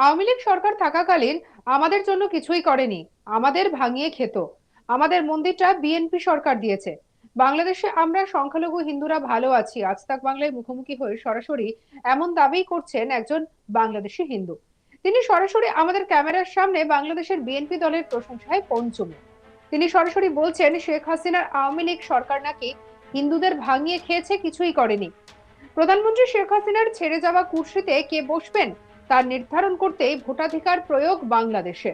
আওয়ামী লীগ সরকার থাকাকালীন আমাদের জন্য কিছুই করেনি, আমাদের ভাঙিয়ে খেত। আমাদের মন্দিরটা বিএনপি সরকার দিয়েছে। বাংলাদেশে আমরা সংখ্যালঘু হিন্দুরা ভালো আছি, আজ তাক বাংলায় মুখোমুখি হয়ে সরাসরি এমন দাবি করছেন একজন বাংলাদেশি হিন্দু। তিনি সরাসরি আমাদের ক্যামেরার সামনে বাংলাদেশের বিএনপি দলের প্রশংসায় পঞ্চমুখ। তিনি সরাসরি বলছেন শেখ হাসিনার আওয়ামী লীগ সরকার নাকি হিন্দুদের ভাঙিয়ে খেয়েছে, কিছুই করেনি। প্রধানমন্ত্রী শেখ হাসিনার ছেড়ে যাওয়া কুর্সিতে কে বসবেন তার নির্ধারণ করতেই ভোটাধিকার প্রয়োগ বাংলাদেশে।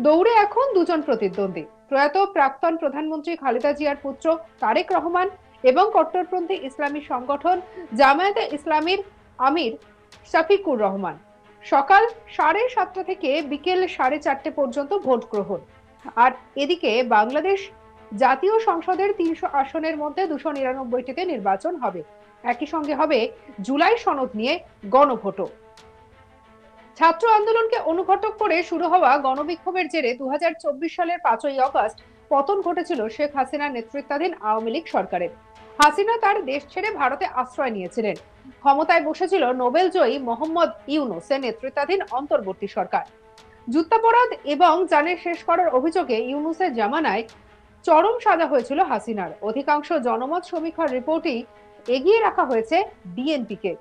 দৌড়ে এখন দুজন প্রতিদ্বন্দ্বী, প্রয়াত প্রাক্তন প্রধানমন্ত্রী খালেদা জিয়ার পুত্র তারেক রহমান এবং কট্টরপন্থী ইসলামী সংগঠন জামায়াতে ইসলামীর আমির শফিকুর রহমান। সকাল 7:30 থেকে বিকেল 4:30 পর্যন্ত ভোট গ্রহণ। আর এদিকে বাংলাদেশ জাতীয় সংসদের 300 আসনের মধ্যে 299টিতে নির্বাচন হবে। একই সঙ্গে হবে জুলাই সনদ নিয়ে গণভোটও। ছাত্র আন্দোলনকে অনুঘটক করে শুরু হওয়া গণবিক্ষোভের জেরে 2024 সালের 5ই আগস্ট পতন ঘটেছিল শেখ হাসিনার নেতৃত্বাধীন আওয়ামী লীগ সরকারের। হাসিনা তার দেশ ছেড়ে ভারতে আশ্রয় নিয়েছিলেন। ক্ষমতায় বসেছিল নোবেল জয়ী মোহাম্মদ ইউনূসের নেতৃত্বাধীন অন্তর্বর্তী সরকার। যুদ্ধাপরাধ এবং জানের শেষ করার অভিযোগে ইউনূসের জামানায় চরম সাজা হয়েছিল হাসিনার। অধিকাংশ জনমত সমীক্ষার রিপোর্টেই এগিয়ে রাখা হয়েছে বিএনপিকে।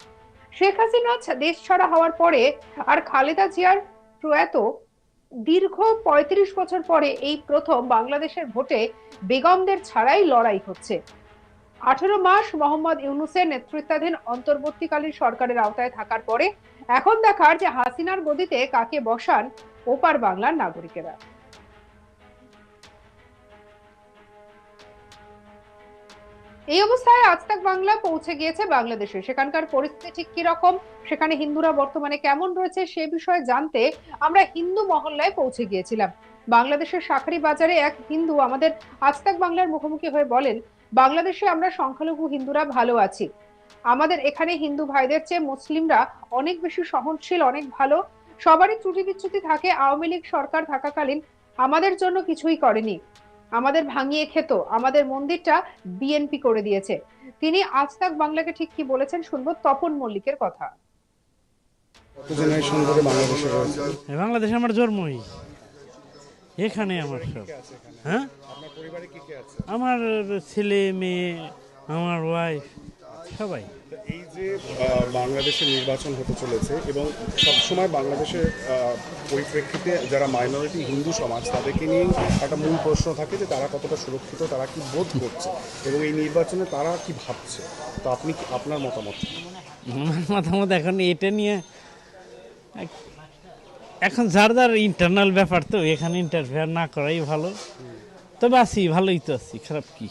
শেখ হাসিনা দেশ ছাড়া হওয়ার পরে আর খালেদা জিয়ার প্রয়াত দীর্ঘ 35 বছর পরে এই প্রথম বাংলাদেশের ভোটে বেগমদের ছাড়াই লড়াই হচ্ছে। 18 মাস মোহাম্মদ ইউনূসের নেতৃত্বাধীন অন্তর্বর্তীকালীন সরকারের আওতায় থাকার পরে এখন দেখার যে হাসিনার গদিতে কাকে বসান ওপার বাংলার নাগরিকেরা। এই অবস্থায় আজ তাক বাংলা পৌঁছে গিয়েছে বাংলাদেশে। সেখানকার পরিস্থিতি ঠিক কি রকম, সেখানে হিন্দুরা বর্তমানে কেমন রয়েছে সে বিষয়ে জানতে আমরা হিন্দু মহল্লায় পৌঁছে গিয়েছিলাম। বাংলাদেশের শাঁখারী বাজারে এক হিন্দু আমাদের আজ তাক বাংলার মুখোমুখি হয়ে বলেন, বাংলাদেশে আমরা সংখ্যালঘু হিন্দুরা ভালো আছি। আমাদের এখানে হিন্দু ভাইদের চেয়ে মুসলিমরা অনেক বেশি সহনশীল, অনেক ভালো। সবারই ত্রুটি বিচ্যুতি থাকে। আওয়ামী লীগ সরকার থাকাকালীন আমাদের জন্য কিছুই করেনি, আমাদের ভাঙিয়ে খেত। আমাদের মন্দিরটা বিএনপি করে দিয়েছে। তিনি আজ তাক বাংলাকে ঠিক কি বলেছেন শুনবো তপন মল্লিকের কথা। কত জেনারেশন ধরে বাংলাদেশে রয়েছে? বাংলাদেশে আমার জন্মই এখানে, আমার সব। হ্যাঁ, আপনার পরিবারে কি কে আছে? আমার ছেলে মেয়ে, আমার ওয়াইফ, সবাই। তো এই যে বাংলাদেশে নির্বাচন হতে চলেছে এবং সবসময় বাংলাদেশের পরিপ্রেক্ষিতে যারা মাইনরিটি হিন্দু সমাজ তাদেরকে নিয়ে একটা মূল প্রশ্ন থাকে যে তারা কতটা সুরক্ষিত, তারা কি বোধ করছে এবং এই নির্বাচনে তারা কি ভাবছে। তো আপনি আপনার মতামত কি? আমার মতামত এখন এটা নিয়ে এখন যার যার ইন্টারনাল ব্যাপার, তো এখানে ইন্টারফেয়ার না করাই ভালো। তবে আছি, ভালোই তো আছি, খারাপ কি,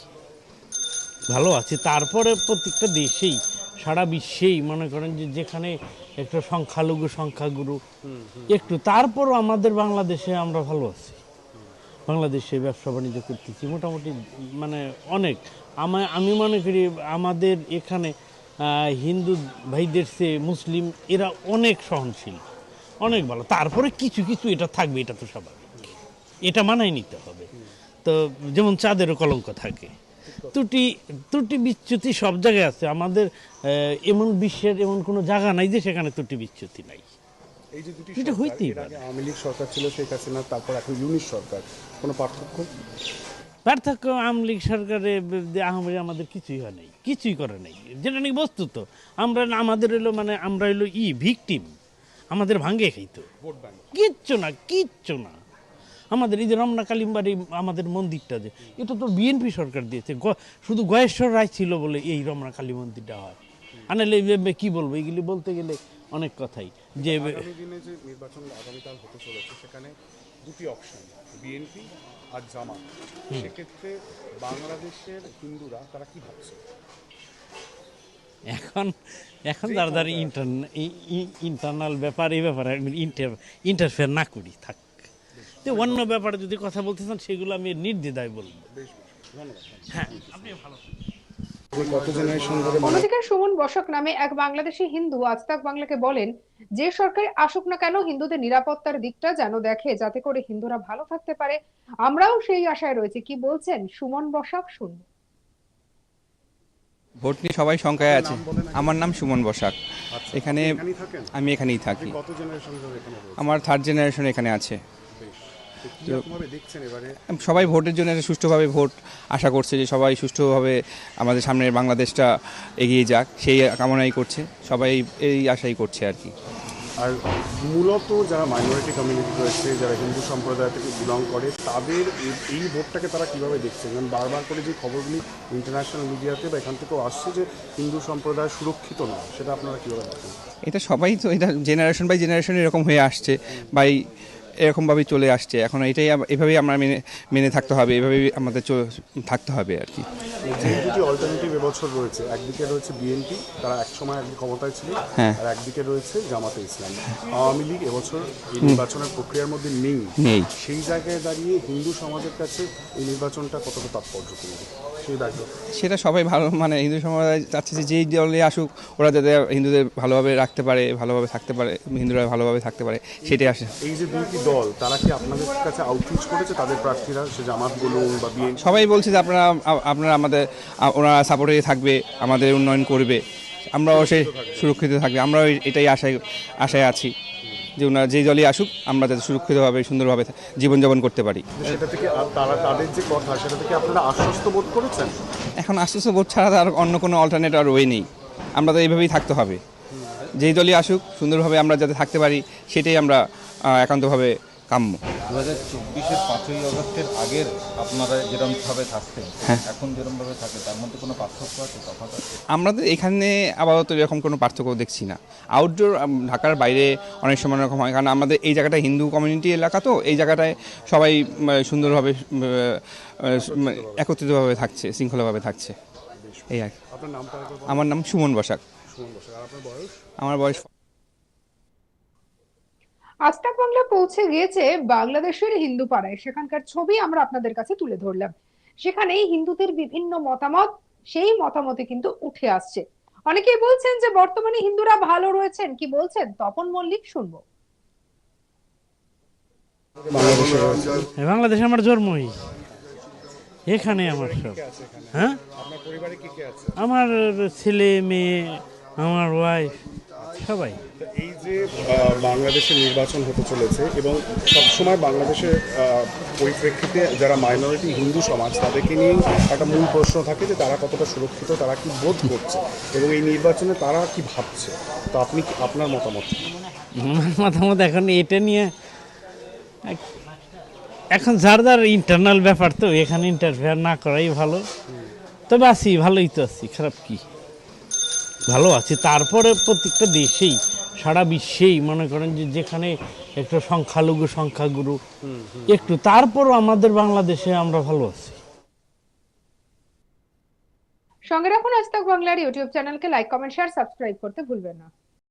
ভালো আছি। তারপরে প্রত্যেকটা দেশেই, সারা বিশ্বেই মনে করেন যে যেখানে একটু সংখ্যালঘু সংখ্যাগুরু একটু, তারপরও আমাদের বাংলাদেশে আমরা ভালো আছি। বাংলাদেশে ব্যবসা বাণিজ্য করতেছি মোটামুটি, মানে অনেক। আমি মনে করি আমাদের এখানে হিন্দু ভাইদের চেয়ে মুসলিম এরা অনেক সহনশীল, অনেক ভালো। তারপরে কিছু কিছু এটা থাকবে, এটা তো স্বাভাবিক, এটা মানায় নিতে হবে। তো যেমন চাঁদেরও কলঙ্ক থাকে, ত্রুটি ত্রুটি বিচ্যুতি সব জায়গায় আছে। আমাদের এমন বিশ্বের এমন কোনো জায়গা নাই যে সেখানে ত্রুটি বিচ্যুতি নাই। এই যে দুটি এটা সরকার, হইতেই এর আগে পারে। আওয়ামী লীগ সরকার ছিল শেখ হাসিনা, তারপর এখন ইউনিশ সরকার, কোনো পার্থক্য? পার্থক্য, আওয়ামী লীগ সরকারে আহমেদ আমাদের কিছুই হয় নাই, কিছুই করে নাই, যেটা নাকি বস্তুত। আমরা আমাদের হলো মানে আমরা হলো ভিকটিম, আমাদের ভাঙ্গে খাইতো, ভোট ব্যাংক। কিচ্ছু না, কিচ্ছু না। আমাদের এই যে রমনা কালিমবাড়ি আমাদের মন্দিরটা, যে এটা তো বিএনপি সরকার দিয়েছে। শুধু গয়েশ্বর রায় ছিল বলে এই রমনা কালী মন্দিরটা হয়। আনালে কি বলবো, এগুলি বলতে গেলে অনেক কথাই। যে আগামী দিনে যে নির্বাচন আগামীকাল হতে চলেছে সেখানে দুটি অপশন, বিএনপি আর জামাত। সেক্ষেত্রে বাংলাদেশের হিন্দুরা তারা কি ভাবছে? এখন এখন যারা যারা ইন্টারনাল ব্যাপার, এই ব্যাপারে ইন্টারফেয়ার না করি, থাক। তো অন্য ব্যাপারে যদি কথা বলতে চান সেগুলো আমি নির্দ্বিধায় বলবো। বেশ, ধন্যবাদ। হ্যাঁ, আপনি ভালো। আপনি কত জেনারেশন ধরে অন্যদিকে সুমন বসাক নামে এক বাংলাদেশি হিন্দু আজ তাক বাংলাকে বলেন, যে সরকার আসুক না কেন হিন্দুদের নিরাপত্তার দিকটা যেন দেখে, যাতে করে হিন্দুরা ভালো থাকতে পারে। আমরাও সেই আশায় রয়েছে। কি বলছেন সুমন বসাক শুনবো। ভোট নিয়ে সবাই শঙ্কায় আছে। নাম বলেন আগে। আমার নাম সুমন বসাক। আচ্ছা, এখানে এখানেই থাকেন? আমি এখানেই আপনি থাকি। কত জেনারেশন ধরে এখানে রয়েছেন? আমার থার্ড জেনারেশন এখানে আছে। বেশ। তো কি রকমভাবে দেখছেন এবারে? সবাই ভোটের জন্য একটা সুষ্ঠুভাবে ভোট আশা করছে, যে সবাই সুষ্ঠুভাবে আমাদের সামনের বাংলাদেশটা এগিয়ে যাক, সেই কামনাই করছে সবাই, এই আশাই করছে আর কি। আর মূলত যারা মাইনরিটি কমিউনিটি রয়েছে, যারা হিন্দু সম্প্রদায় থেকে বিলং করে, তাদের এই ভোটটাকে তারা কিভাবে দেখছে? কারণ বারবার করে যে খবরগুলি ইন্টারন্যাশনাল মিডিয়াতে বা এখান থেকেও আসছে যে হিন্দু সম্প্রদায় সুরক্ষিত না, সেটা আপনারা কীভাবে দেখেন? এটা সবাই তো, এটা জেনারেশন বাই জেনারেশন এরকম হয়ে আসছে, বাই এরকমভাবেই চলে আসছে। এখন এটাই এভাবেই আমরা মেনে মেনে থাকতে হবে, এভাবেই আমাদের থাকতে হবে আর কি। যে দুটি অল্টারনেটিভ এবছর রয়েছে, একদিকে রয়েছে বিএনপি, তারা একসময় একদিকে ক্ষমতায় ছিল, হ্যাঁ। আর একদিকে রয়েছে জামাতে ইসলাম। আওয়ামী লীগ এবছর এই নির্বাচনের প্রক্রিয়ার মধ্যে নেই। নেই। সেই জায়গায় দাঁড়িয়ে হিন্দু সমাজের কাছে এই নির্বাচনটা কতটা তাৎপর্যপূর্ণ, সেই দায়িত্ব? সেটা সবাই ভালো, মানে হিন্দু সম্প্রদায় চাচ্ছে যে যেই দলে আসুক ওরা যাতে হিন্দুদের ভালোভাবে রাখতে পারে, ভালোভাবে থাকতে পারে, হিন্দুরা ভালোভাবে থাকতে পারে, সেটাই আসে। এই যে দুটি দল, তারা কি আপনাদের কাছে আউটরিচ করেছে, তাদের প্রার্থীরা, সে জামাত বলুন বা বিএনপি? সবাই বলছে যে আপনারা আপনারা আমাদের, ওনারা সাপোর্টে থাকবে, আমাদের উন্নয়ন করবে, আমরাও সেই সুরক্ষিত থাকবে। আমরাও এটাই আশায় আছি যে ওনারা যেই দলই আসুক আমরা যাতে সুরক্ষিতভাবে সুন্দরভাবে জীবনযাপন করতে পারি। সেটা থেকে তারা, তাদের যে কথা, সেটা থেকে আপনারা আশ্বস্ত বোধ করেছেন? এখন আস্তে ভোট ছাড়া তার অন্য কোনো অল্টারনেট আর ওয়ে নেই, আমরা তো এইভাবেই থাকতে হবে। যেই দলই আসুক সুন্দরভাবে আমরা যাতে থাকতে পারি, সেটাই আমরা একান্তভাবে কাম্য। 2024-এর 5ই আগস্টের আগের আপনারা যেরকমভাবে থাকতেন, এখন যেরকমভাবে থাকে, তার মধ্যে কোনো পার্থক্য আছে, তফাৎ আছে? আমরা তো এখানে আপাতত এরকম কোনো পার্থক্য দেখছি না। আউটডোর ঢাকার বাইরে অনেক সময় এরকম হয়, কারণ আমাদের এই জায়গাটা হিন্দু কমিউনিটি এলাকা, তো এই জায়গাটায় সবাই সুন্দরভাবে একত্রিতভাবে থাকছে, শৃঙ্খলাভাবে থাকছে, এই আর কি। আপনার নামটা একবার বলুন। আমার নাম সুমন বসাক। সুমন বসাক। আর আপনার বয়স? আমার বয়স। আজ তাক বাংলা পৌঁছে গিয়েছে বাংলাদেশের হিন্দু পাড়ায়, সেখানকার ছবি আমরা আপনাদের কাছে তুলে ধরলাম। সেখানেই হিন্দুদের বিভিন্ন মতামত, সেই মতামতে কিন্তু উঠে আসছে। অনেকেই বলছেন যে বর্তমানে হিন্দুরা ভালো রয়েছেন, কি বলছেন তপন মল্লিক, শুনবো। বাংলাদেশে রয়েছে। বাংলাদেশে আমার জন্মই, এখানে আমার সব। হ্যাঁ, আপনার পরিবারে কি কে আছে? আমার ছেলে মেয়ে, আমার ওয়াইফ, সবাই। তো এই যে বাংলাদেশে নির্বাচন হতে চলেছে এবং সবসময় বাংলাদেশের পরিপ্রেক্ষিতে যারা মাইনরিটি হিন্দু সমাজ, তাদেরকে নিয়ে একটা মূল প্রশ্ন থাকে যে তারা কতটা সুরক্ষিত, তারা কি বোধ করছে এবং এই নির্বাচনে তারা কি ভাবছে। তো আপনি আপনার মতামত কি? আমার মতামত এখন এটা নিয়ে, এখন যার যার ইন্টারনাল ব্যাপার, তো এখানে ইন্টারফেয়ার না করাই ভালো। তবে আছি, ভালোই তো আছি, খারাপ কি, ভালো আছি। তারপরে প্রত্যেকটা দেশেই, সারা বিশ্বেই মনে করেন যে যেখানে একটু সংখ্যালঘু সংখ্যাগুরু একটু, তারপরও আমাদের বাংলাদেশে আমরা ভালো আছি। সঙ্গে রাখুন আজ তাক বাংলার ইউটিউব চ্যানেলকে, লাইক কমেন্ট শেয়ার সাবস্ক্রাইব করতে ভুলবেন না।